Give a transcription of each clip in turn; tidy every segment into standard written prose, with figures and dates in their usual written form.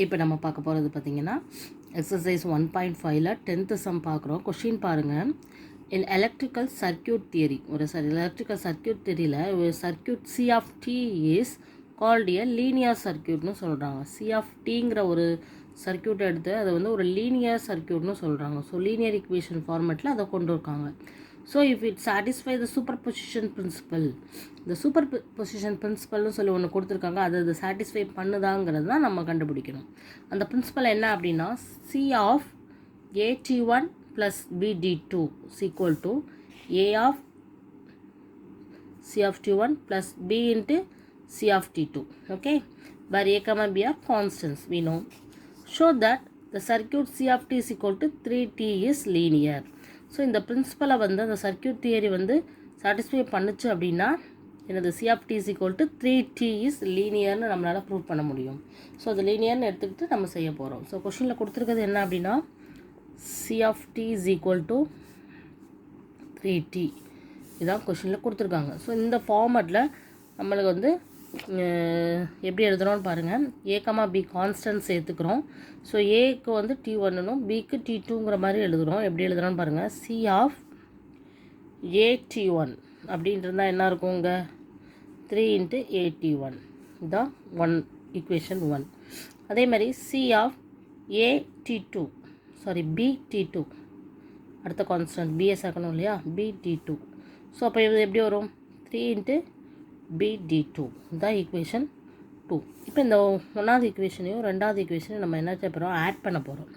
இப்போ நம்ம பார்க்க போகிறது பார்த்திங்கன்னா எக்ஸசைஸ் 1.5ல் 10th சம் பார்க்குறோம். கொஷின் பாருங்கள். இன் எலக்ட்ரிக்கல் சர்க்கியூட் தியரி, ஒரு எலக்ட்ரிக்கல் சர்க்கியூட் தியரியில் ஒரு circuit C of T is called a linear சர்க்கியூட்னு சொல்கிறாங்க. சி ஆஃப் டிங்கிற ஒரு சர்க்கியூட் எடுத்து அதை வந்து ஒரு லீனியர் சர்க்கியூட்னு சொல்கிறாங்க. ஸோ லீனியர் ஈக்குவேஷன் ஃபார்மேட்டில் அதை கொண்டு இருக்காங்க. So if it satisfy the superposition principle, இந்த சூப்பர் பொசிஷன் பிரின்சிபல்னு சொல்லி ஒன்று கொடுத்துருக்காங்க. அது சாட்டிஸ்ஃபை பண்ணுதாங்கிறது தான் நம்ம கண்டுபிடிக்கணும். அந்த பிரின்சிபல் என்ன அப்படின்னா, சி ஆஃப் ஏடி1 ப்ளஸ் பிடி2 equal to A of C of டி1 plus B into C of டி2. Okay, where a comma b are constants we know. Show that the circuit C of t is equal to 3t is linear. So இந்த பிரின்சிபலை வந்து அந்த circuit theory வந்து satisfy பண்ணுச்சு அப்படின்னா எனது C of T is equal to 3t is லீனியர்னு நம்மளால் prove பண்ண முடியும். ஸோ அது லீனியர்னு எடுத்துக்கிட்டு நம்ம செய்ய போகிறோம். ஸோ கொஷினில் கொடுத்துருக்கிறது என்ன அப்படின்னா, C of T is equal to 3t இதான் கொஷினில் கொடுத்துருக்காங்க. ஸோ இந்த ஃபார்மேட்டில் நம்மளுக்கு வந்து எப்படி எழுதுகிறோன்னு பாருங்கள். ஏ கமா பி கான்ஸ்டன்ட் சேர்த்துக்கிறோம். ஸோ ஏக்கு வந்து T1னும் பிக்கு T2ங்கிற மாதிரி எழுதுகிறோம். எப்படி எழுதுகிறோன்னு பாருங்கள். சி ஆஃப் ஏடி1 அப்படின்றதா என்ன இருக்கும் இங்கே 3 இன்ட்டு ஏடி1 இதான் ஈக்குவேஷன் 1. அதே மாதிரி சி ஆஃப் ஏடி2 பிடி2 அடுத்த கான்ஸ்டன்ட் பிஎஸ் ஆக்கணும் இல்லையா, பிடி2. ஸோ அப்போ இது எப்படி வரும் 3 இன்ட்டு BD2 தான் ஈக்குவேஷன் 2. இப்போ இந்த ஒன்றாவது ஈக்குவேஷனையும் ரெண்டாவது ஈக்குவேஷனையும் நம்ம என்ன செய்ய போகிறோம், ஆட் பண்ண போகிறோம்.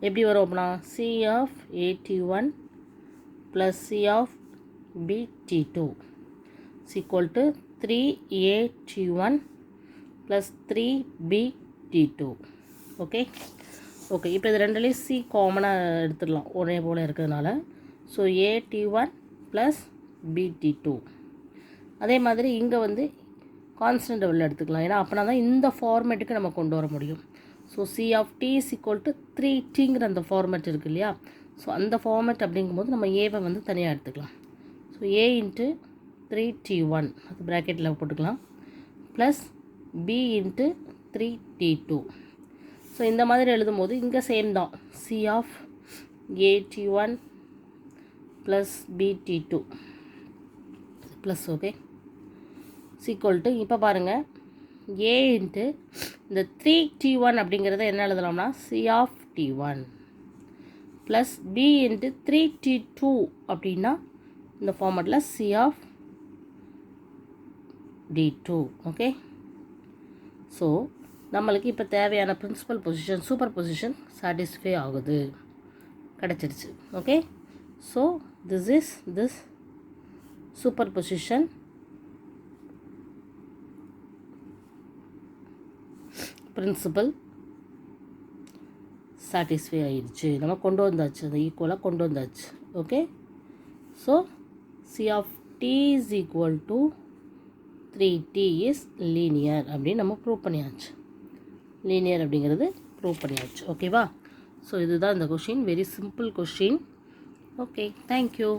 எப்படி வரும் அப்படின்னா, சி ஆஃப் ஏடி1 ப்ளஸ் சி ஆஃப் பிடி2 equal to 3AT1 plus 3BT2. ஓகே, இப்போ இது ரெண்டுலேயும் சி காமனாக எடுத்துடலாம், ஒரே போல் இருக்கிறதுனால. So AT1 plus BT2. அதே மாதிரி இங்கே வந்து கான்ஸ்டன்ட் வெளில எடுத்துக்கலாம், ஏன்னா அப்படின்னா தான் இந்த ஃபார்மேட்டுக்கு நம்ம கொண்டு வர முடியும். So C of T is equal to 3tங்கிற அந்த ஃபார்மேட் இருக்குது இல்லையா. ஸோ அந்த ஃபார்மேட் அப்படிங்கும்போது நம்ம ஏவை வந்து தனியாக எடுத்துக்கலாம். ஸோ ஏ இன்ட்டு 3t1 அது ப்ராக்கெட்டில் போட்டுக்கலாம், plus B into 3t2. So இந்த மாதிரி எழுதும்போது இங்கே சேம் தான், சி ஆஃப் ஏடி1 ப்ளஸ் பிடி2 ப்ளஸ் ஓகே ஈக்குவல் டு, இப்போ பாருங்கள், ஏ இன்ட்டு இந்த 3t1 அப்படிங்கிறத என்ன எழுதலாம்னா C of t1 plus B into 3t2 அப்படின்னா இந்த ஃபார்மேட்டில் C of d2. Okay, so நம்மளுக்கு இப்போ தேவையான principle position superposition satisfy ஆகுது, கிடச்சிருச்சு. Okay, so this superposition principle satisfy ஆயிடுச்சு, நம்ம கொண்டு வந்தாச்சு, அதை ஈக்குவலாக கொண்டு வந்தாச்சு. Okay, so C of T is equal to 3t is linear அப்படின்னு நம்ம ப்ரூவ் பண்ணியாச்சு. லீனியர் அப்படிங்கிறது ப்ரூவ் பண்ணியாச்சு. ஓகேவா? ஸோ இதுதான் இந்த question, very simple question. Okay, thank you.